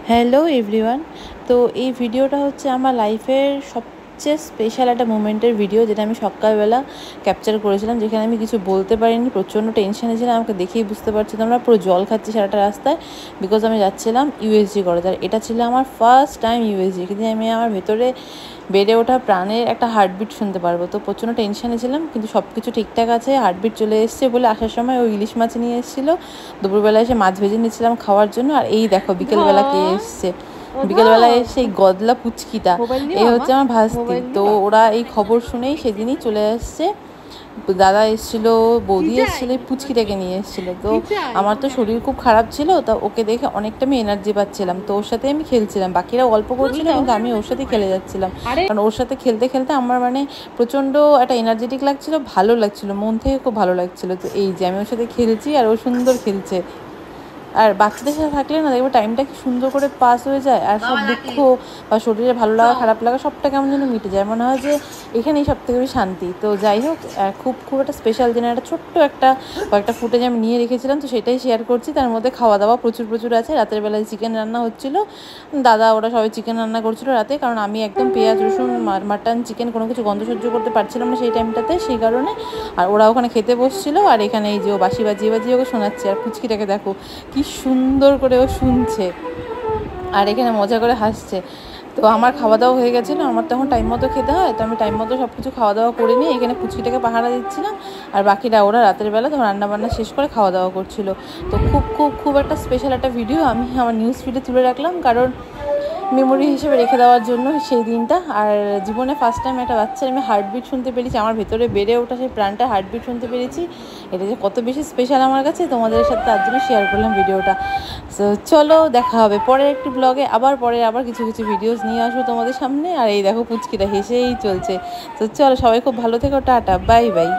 Hello everyone. তো এই ভিডিওটা হচ্ছে আমার লাইফের সবচেয়ে স্পেশাল একটা মোমেন্টের ভিডিও, যেটা আমি সকালবেলা ক্যাপচার করেছিলাম, যেখানে আমি কিছু বলতে পারিনি, প্রচণ্ড টেনশনে ছিলাম। আমাকে দেখেই বুঝতে পারছি তোমরা, পুরো জল খাচ্ছি সারাটা রাস্তায়, বিকজ আমি যাচ্ছিলাম ইউএসজি করাতে। আর এটা ছিল আমার ফার্স্ট টাইম ইউএসজি, কিন্তু আমি আমার ভেতরে বেড়ে ওঠা প্রাণের একটা হার্টবিট শুনতে পারবো। তো প্রচণ্ড টেনশনে ছিলাম, কিন্তু সব কিছু ঠিকঠাক আছে। হার্টবিট চলে এসছে বলে আসার সময় ওই ইলিশ মাছ নিয়ে এসেছিলো। দুপুরবেলা এসে মাছ ভেজে নিচ্ছিলাম খাওয়ার জন্য। আর এই দেখো বিকেলবেলা কে এসছে, বিকেলবেলা এসে এই গদলা পুচকিটা, এই হচ্ছে আমার ভাস্তি। তো ওরা এই খবর শুনেই সেদিনই চলে আসছে। দাদা এসেছিলো, বৌদি এসেছিলো, পুচকিটাকে নিয়ে এসেছিলো। তো আমার তো শরীর খুব খারাপ ছিল, তা ওকে দেখে অনেকটা আমি এনার্জি পাচ্ছিলাম। তো ওর সাথে আমি খেলছিলাম, বাকিরা গল্প করছিল কিন্তু আমি ওর সাথে খেলে যাচ্ছিলাম। কারণ ওর সাথে খেলতে খেলতে আমার প্রচণ্ড একটা এনার্জেটিক লাগছিল, ভালো লাগছিল, মন থেকে খুব ভালো লাগছিল। তো এই যে আমি ওর সাথে খেলছি আর ও সুন্দর খেলছে। আর বাচ্চাদের সাথে থাকলে না দেখবো টাইমটা কি সুন্দর করে পাস হয়ে যায়, আর সব দুঃখ বা শরীরে ভালো লাগা খারাপ লাগা সবটা কেমন যেন মিটে যায়, মনে হয় যে এখানেই সব থেকে বেশি শান্তি। তো যাই হোক, খুব খুব একটা স্পেশাল দিনের একটা ছোট্ট কয়েকটা ফুটেজ আমি নিয়ে রেখেছিলাম, তো সেটাই শেয়ার করছি। তার মধ্যে খাওয়া দাওয়া প্রচুর আছে। রাতের বেলায় চিকেন রান্না হচ্ছিলো, দাদা ওরা সবাই চিকেন রান্না করছিল রাতে, কারণ আমি একদম পেঁয়াজ রসুন মাটন চিকেন কোনো কিছু গন্ধ সহ্য করতে পারছিলাম না সেই টাইমটাতে, সেই কারণে। আর ওরা ওখানে খেতে বসছিলো, আর এখানে এই যে ও বাঁশি বাজিয়ে ওকে শোনাচ্ছে। আর পুচকিটাকে দেখো কি সুন্দর করে ও শুনছে আর এখানে মজা করে হাসছে। তো আমার খাওয়া দাওয়া হয়ে গেছিলো, আমার তখন টাইম মতো খেতে হয়, তো আমি টাইম মতো সব কিছু খাওয়া দাওয়া করে নিয়ে এখানে পুচকিটাকে পাহারা দিচ্ছিলাম। আর বাকিরা ওরা রাতের বেলা তো রান্নাবান্না শেষ করে খাওয়া দাওয়া করছিলো। তো খুব একটা স্পেশাল একটা ভিডিও আমি আমার নিউজ ফিডে তুলে রাখলাম, কারণ মেমোরি হিসেবে রেখে দেওয়ার জন্য সেই দিনটা। আর জীবনে ফার্স্ট টাইম একটা বাচ্চার আমি হার্টবিট শুনতে পেরেছি, আমার ভেতরে বেড়ে ওঠা সেই প্রাণটা হার্টবিট শুনতে পেরেছি। এটা যে কত বেশি স্পেশাল আমার কাছে, তোমাদের সাথে তার জন্য শেয়ার করলাম ভিডিওটা। সো চলো, দেখা হবে পরের একটি ব্লগে, আবার কিছু ভিডিওস নিয়ে আসবো তোমাদের সামনে। আর এই দেখো পুচকিটা হেসেই চলছে। তো চলো, সবাই খুব ভালো থেকো, টাটা, বাই বাই।